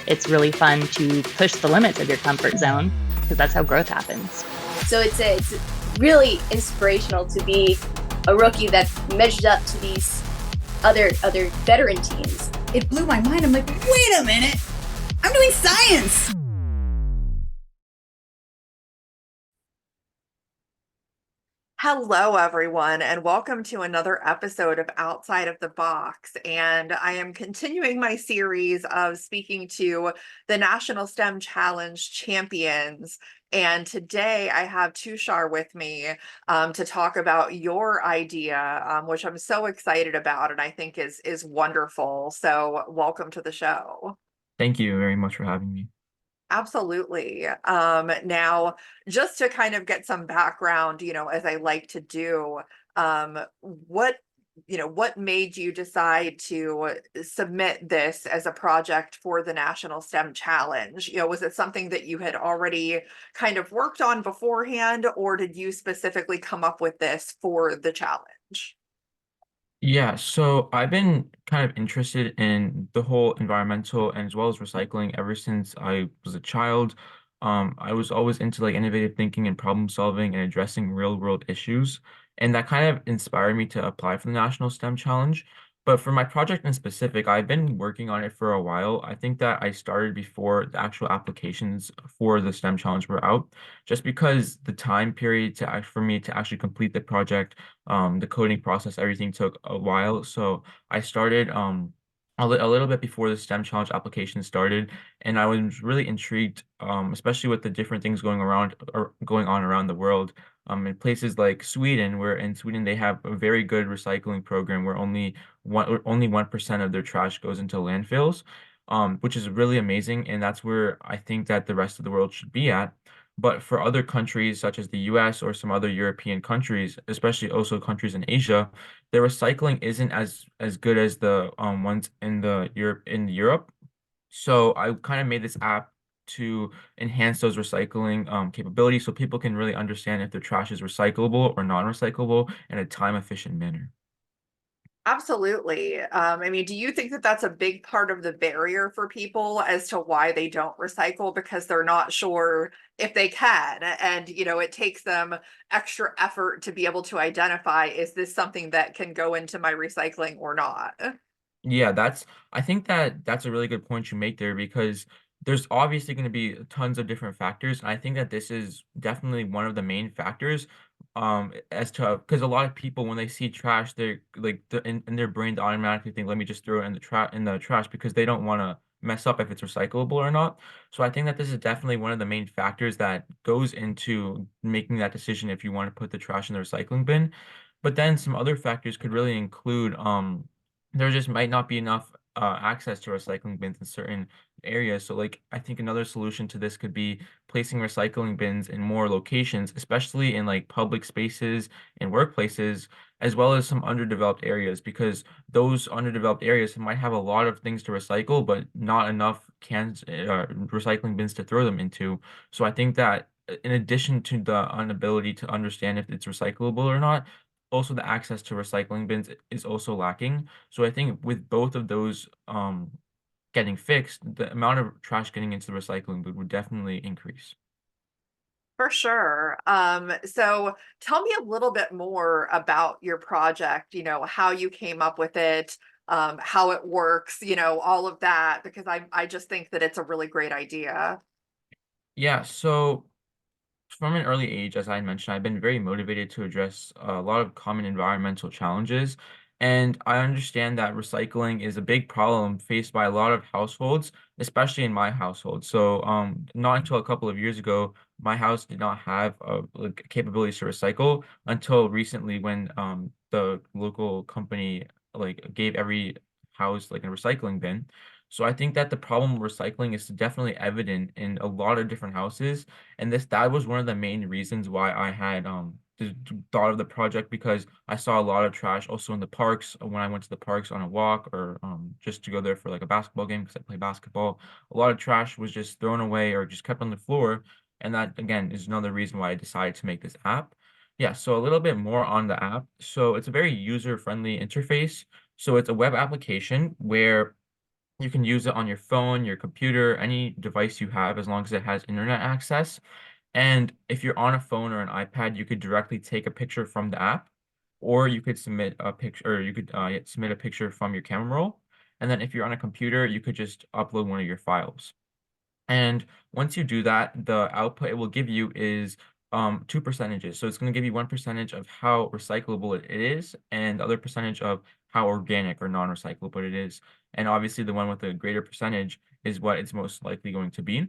it's really fun to push the limits of your comfort zone because that's how growth happens. So it's really inspirational to be a rookie that measured up to these other veteran teams. It blew my mind. I'm like, wait a minute, I'm doing science. Hello, everyone, and welcome to another episode of Outside of the Box. And I am continuing my series of speaking to the National STEM Challenge champions. And today I have Tushar with me to talk about your idea, which I'm so excited about and I think is wonderful. So welcome to the show. Thank you very much for having me. Absolutely. Now, just to kind of get some background, as I like to do, what made you decide to submit this as a project for the National STEM Challenge? Was it something that you had already kind of worked on beforehand, or did you specifically come up with this for the challenge? Yeah, so I've been kind of interested in the whole environmental and as well as recycling ever since I was a child. I was always into like innovative thinking and problem solving and addressing real world issues. And that kind of inspired me to apply for the National STEM Challenge. But for my project in specific, I've been working on it for a while. I think that I started before the actual applications for the STEM Challenge were out, just because the time period to act for me to actually complete the project, the coding process, everything took a while. So I started a little bit before the STEM Challenge application started, and I was really intrigued, especially with the different things going around or going on around the world. In places like Sweden, where in Sweden they have a very good recycling program where only 1% of their trash goes into landfills, which is really amazing, and that's where I think that the rest of the world should be at. But for other countries such as the US or some other European countries, especially also countries in Asia, their recycling isn't as good as the ones in the Europe. So I kind of made this app to enhance those recycling capabilities so people can really understand if their trash is recyclable or non-recyclable in a time efficient manner. Absolutely. I mean, do you think that that's a big part of the barrier for people as to why they don't recycle because they're not sure if they can? And, it takes them extra effort to be able to identify, is this something that can go into my recycling or not? Yeah, I think that that's a really good point you make there because there's obviously going to be tons of different factors. And I think that this is definitely one of the main factors as to because a lot of people when they see trash, they're like in their brain they automatically think, let me just throw it in the trash because they don't want to mess up if it's recyclable or not. So I think that this is definitely one of the main factors that goes into making that decision if you want to put the trash in the recycling bin. But then some other factors could really include there just might not be enough access to recycling bins in certain areas. So, like, I think another solution to this could be placing recycling bins in more locations, especially in like public spaces and workplaces, as well as some underdeveloped areas, because those underdeveloped areas might have a lot of things to recycle, but not enough cans, recycling bins to throw them into. So, I think that in addition to the inability to understand if it's recyclable or not, also the access to recycling bins is also lacking. So I think with both of those getting fixed, the amount of trash getting into the recycling bin would definitely increase. For sure. So tell me a little bit more about your project, how you came up with it, how it works, all of that, because I just think that it's a really great idea. Yeah, so from an early age, as I mentioned, I've been very motivated to address a lot of common environmental challenges. And I understand that recycling is a big problem faced by a lot of households, especially in my household. So, not until a couple of years ago, my house did not have like capabilities to recycle until recently when the local company like gave every house like a recycling bin. So I think that the problem with recycling is definitely evident in a lot of different houses, and that was one of the main reasons why I had thought of the project because I saw a lot of trash also in the parks when I went to the parks on a walk or just to go there for like a basketball game because I play basketball. A lot of trash was just thrown away or just kept on the floor, and that again is another reason why I decided to make this app. Yeah, so a little bit more on the app. So it's a very user-friendly interface. So it's a web application where You can use it on your phone, your computer, any device you have, as long as it has internet access. And if you're on a phone or an iPad, you could directly take a picture from the app, or you could submit a picture, or you could submit a picture from your camera roll. And then if you're on a computer, you could just upload one of your files. And once you do that, the output it will give you is two percentages. So it's going to give you one percentage of how recyclable it is, and the other percentage of how organic or non-recyclable it is. And obviously, the one with the greater percentage is what it's most likely going to be.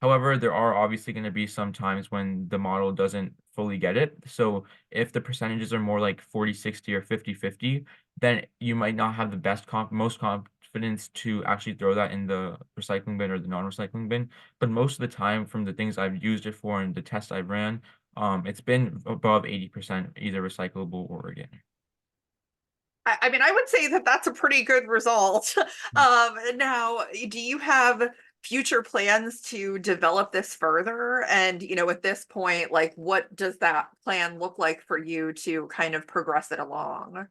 However, there are obviously going to be some times when the model doesn't fully get it. So if the percentages are more like 40-60 or 50-50, then you might not have the most confidence to actually throw that in the recycling bin or the non-recycling bin. But most of the time, from the things I've used it for and the tests I've ran, it's been above 80% either recyclable or organic. I mean, I would say that that's a pretty good result. Now, do you have future plans to develop this further? And, at this point, like, what does that plan look like for you to kind of progress it along?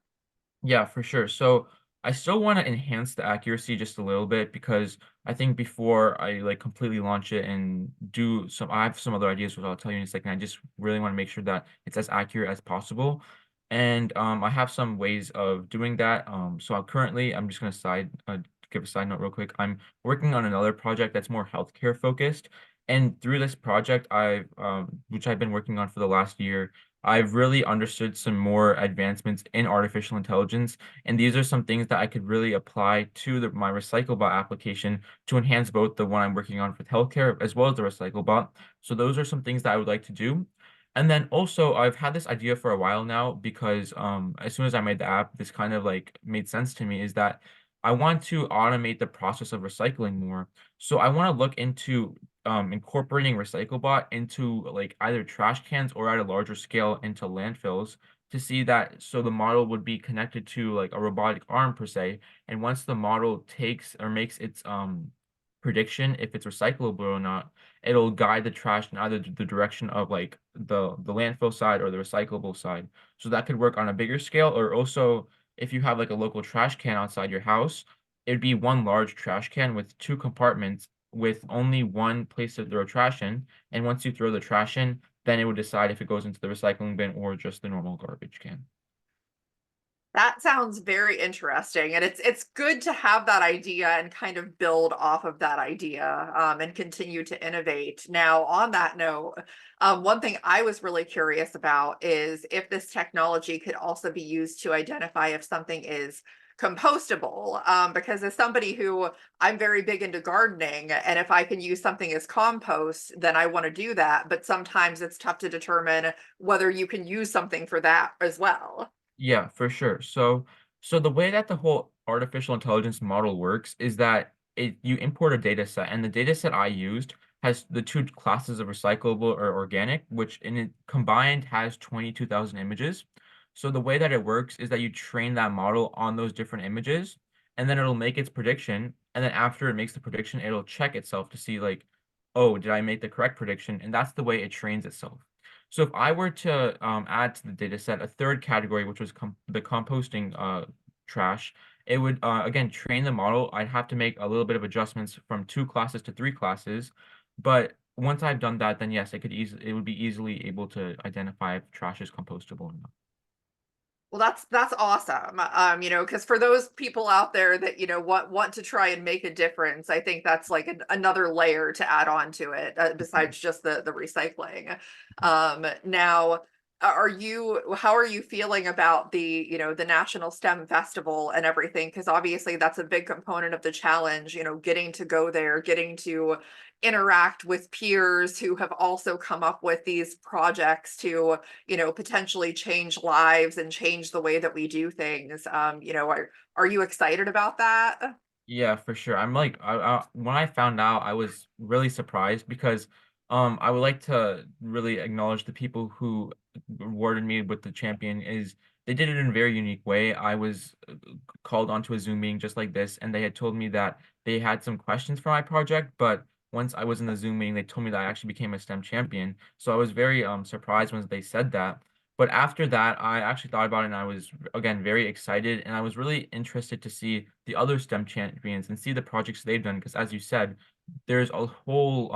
Yeah, for sure. So I still want to enhance the accuracy just a little bit because I think before I like completely launch it and I have some other ideas, which I'll tell you in a second. I just really want to make sure that it's as accurate as possible. And I have some ways of doing that. So I'm just going to give a side note real quick. I'm working on another project that's more healthcare focused. And through this project, which I've been working on for the last year, I've really understood some more advancements in artificial intelligence, and these are some things that I could really apply to my RecycleBot application to enhance both the one I'm working on for healthcare as well as the RecycleBot. So those are some things that I would like to do. And then also, I've had this idea for a while now because as soon as I made the app, this kind of like made sense to me is that I want to automate the process of recycling more. So I want to look into incorporating recyclebot into like either trash cans or at a larger scale into landfills to see that so the model would be connected to like a robotic arm per se, and once the model takes or makes its prediction if it's recyclable or not, it'll guide the trash in either the direction of like the landfill side or the recyclable side. So that could work on a bigger scale, or also if you have like a local trash can outside your house, it'd be one large trash can with two compartments with only one place to throw trash in. And once you throw the trash in, then it would decide if it goes into the recycling bin or just the normal garbage can. That sounds very interesting, and it's good to have that idea and kind of build off of that idea, and continue to innovate. Now, on that note, one thing I was really curious about is if this technology could also be used to identify if something is compostable. Because as somebody who I'm very big into gardening, and if I can use something as compost, then I want to do that. But sometimes it's tough to determine whether you can use something for that as well. Yeah, for sure. So the way that the whole artificial intelligence model works is that you import a data set, and the data set I used has the two classes of recyclable or organic, which in it combined has 22,000 images. So the way that it works is that you train that model on those different images, and then it'll make its prediction, and then after it makes the prediction, it'll check itself to see like, oh, did I make the correct prediction? And that's the way it trains itself. So if I were to add to the data set a third category, which was the composting trash, it would again train the model. I'd have to make a little bit of adjustments from two classes to three classes, but once I've done that, then yes, it would be easily able to identify if trash is compostable or not. Well, that's awesome. Because for those people out there that, want to try and make a difference, I think that's like another layer to add on to it, besides just the recycling. Now, how are you feeling about the National STEM Festival and everything? Because obviously that's a big component of the challenge, getting to go there, getting to interact with peers who have also come up with these projects to potentially change lives and change the way that we do things. Are you excited about that? Yeah, for sure. I'm like, when I found out, I was really surprised because, I would like to really acknowledge the people who rewarded me with the champion. Is they did it in a very unique way. I was called onto a Zoom meeting just like this, and they had told me that they had some questions for my project, but once I was in the Zoom meeting, they told me that I actually became a STEM champion. So I was very surprised when they said that. But after that, I actually thought about it and I was, again, very excited. And I was really interested to see the other STEM champions and see the projects they've done. Because as you said, there's a whole,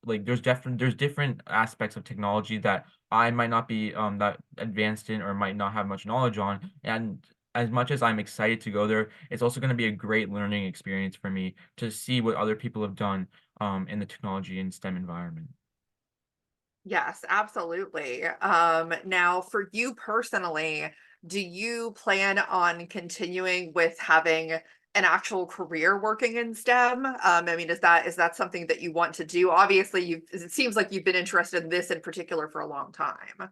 like there's different aspects of technology that I might not be that advanced in or might not have much knowledge on. And as much as I'm excited to go there, it's also going to be a great learning experience for me to see what other people have done in the technology and STEM environment. Yes, absolutely. Now for you personally, do you plan on continuing with having an actual career working in STEM? I mean, is that something that you want to do? Obviously, it seems like you've been interested in this in particular for a long time.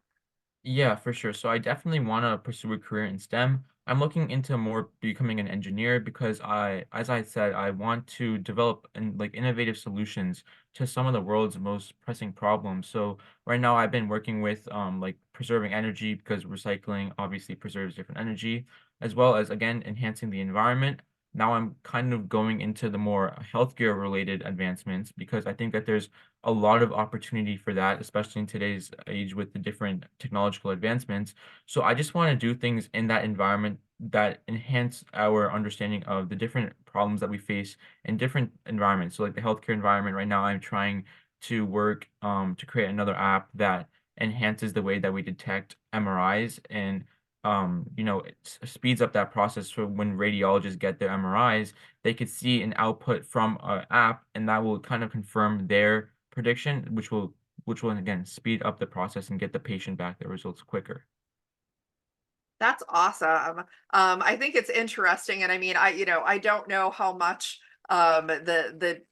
Yeah, for sure. So I definitely want to pursue a career in STEM. I'm looking into more becoming an engineer because as I said, I want to develop like innovative solutions to some of the world's most pressing problems. So right now I've been working with like preserving energy because recycling obviously preserves different energy, as well as again enhancing the environment. Now I'm kind of going into the more healthcare related advancements because I think that there's a lot of opportunity for that, especially in today's age with the different technological advancements. So I just want to do things in that environment that enhance our understanding of the different problems that we face in different environments. So like the healthcare environment right now, I'm trying to work to create another app that enhances the way that we detect MRIs and it speeds up that process so when radiologists get their MRIs, they could see an output from an app and that will kind of confirm their prediction, which will again speed up the process and get the patient back their results quicker. That's awesome. I think it's interesting, and I mean, I don't know how much the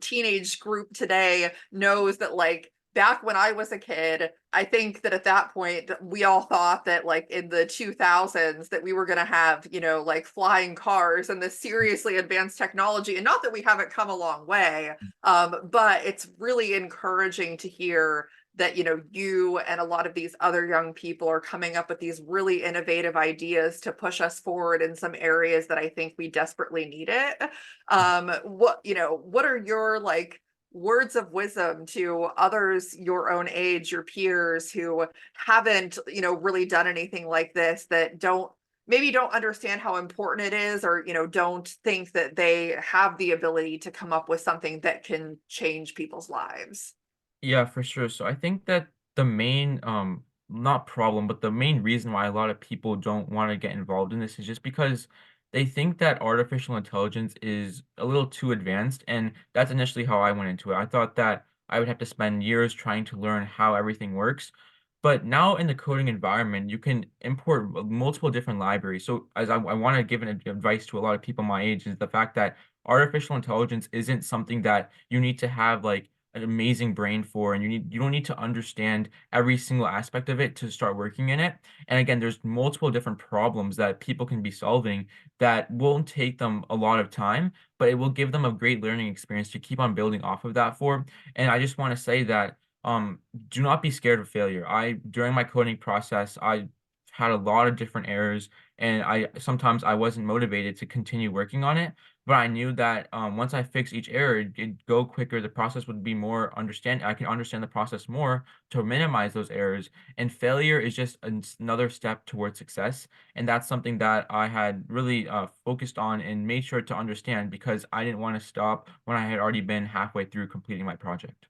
teenage group today knows that like back when I was a kid, I think that at that point we all thought that like in the 2000s that we were going to have, like flying cars and this seriously advanced technology. And not that we haven't come a long way, but it's really encouraging to hear that you and a lot of these other young people are coming up with these really innovative ideas to push us forward in some areas that I think we desperately need it. What are your like words of wisdom to others your own age, your peers who haven't really done anything like this, that don't understand how important it is, or don't think that they have the ability to come up with something that can change people's lives? Yeah, for sure. So I think that the main not problem, but the main reason why a lot of people don't want to get involved in this is just because they think that artificial intelligence is a little too advanced. And that's initially how I went into it. I thought that I would have to spend years trying to learn how everything works. But now in the coding environment, you can import multiple different libraries. So as I want to give an advice to a lot of people my age is the fact that artificial intelligence isn't something that you need to have like an amazing brain for, and you don't need to understand every single aspect of it to start working in it. And again, there's multiple different problems that people can be solving that won't take them a lot of time, but it will give them a great learning experience to keep on building off of that for. And I just want to say that do not be scared of failure. I during my coding process, I had a lot of different errors and I wasn't motivated to continue working on it, but I knew that once I fixed each error, it'd go quicker. The process would be more understand. I can understand the process more to minimize those errors. And failure is just another step towards success. And that's something that I had really focused on and made sure to understand because I didn't want to stop when I had already been halfway through completing my project.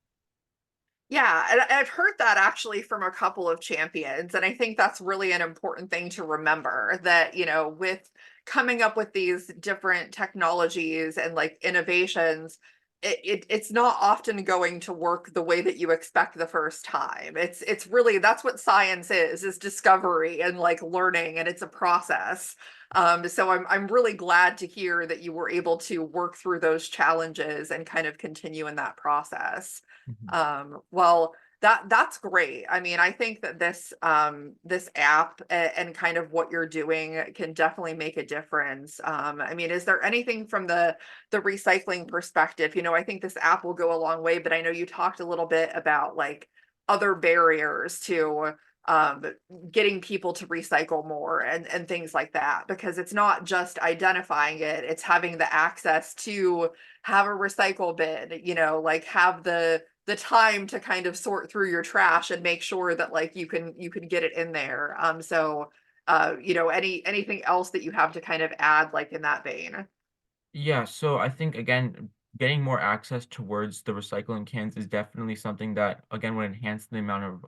Yeah, and I've heard that actually from a couple of champions. And I think that's really an important thing to remember, that, with coming up with these different technologies and like innovations, it's not often going to work the way that you expect the first time. It's really, that's what science is discovery and like learning, and it's a process. So I'm really glad to hear that you were able to work through those challenges and kind of continue in that process. Mhm. Well, that's great. I mean, I think that this app and kind of what you're doing can definitely make a difference. I mean, is there anything from the recycling perspective? I think this app will go a long way, but I know you talked a little bit about like other barriers to um getting people to recycle more and things like that, because it's not just identifying it, it's having the access to have a recycle bin, like have the the time to kind of sort through your trash and make sure that like you can get it in there. So you know, anything else that you have to kind of add like in that vein? Yeah, so I think again, getting more access towards the recycling cans is definitely something that again would enhance the amount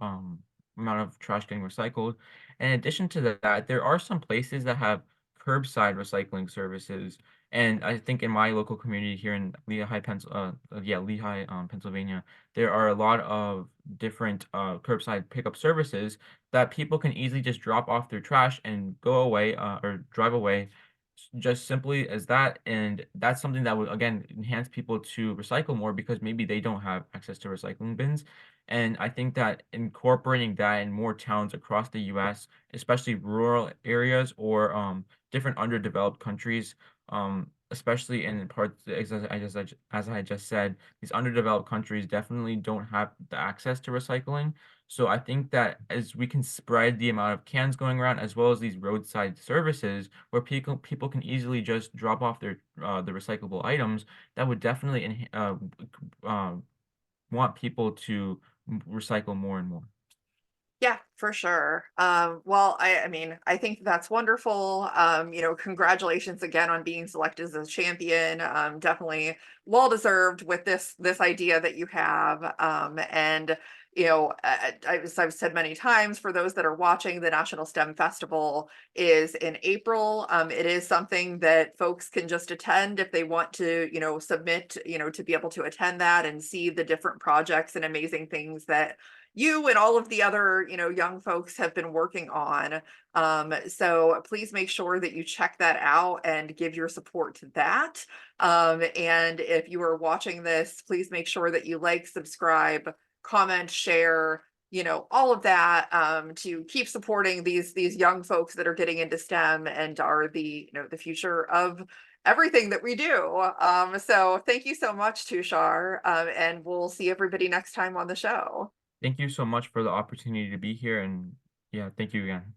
of trash getting recycled. In addition to that, there are some places that have curbside recycling services. And I think in my local community here in Lehigh, Pennsylvania, there are a lot of different curbside pickup services that people can easily just drop off their trash and go away or drive away just simply as that. And that's something that would again enhance people to recycle more because maybe they don't have access to recycling bins. And I think that incorporating that in more towns across the US, especially rural areas or different underdeveloped countries, especially in parts as I just said, these underdeveloped countries definitely don't have the access to recycling. So I think that as we can spread the amount of cans going around, as well as these roadside services where people can easily just drop off their the recyclable items, that would definitely uh, want people to recycle more and more. Yeah, for sure. Well, I mean, I think that's wonderful. You know, congratulations again on being selected as a champion. Definitely well deserved with this idea that you have. And you know, I've said many times for those that are watching, the National STEM Festival is in April. It is something that folks can just attend if they want to, you know, submit, you know, to be able to attend that and see the different projects and amazing things that you and all of the other, you know, young folks have been working on. So please make sure that you check that out and give your support to that. And if you are watching this, please make sure that you like, subscribe, comment, share, you know, all of that, to keep supporting these young folks that are getting into STEM and are the, you know, the future of everything that we do. So thank you so much, Tushar, and we'll see everybody next time on the show. Thank you so much for the opportunity to be here, and yeah, thank you again.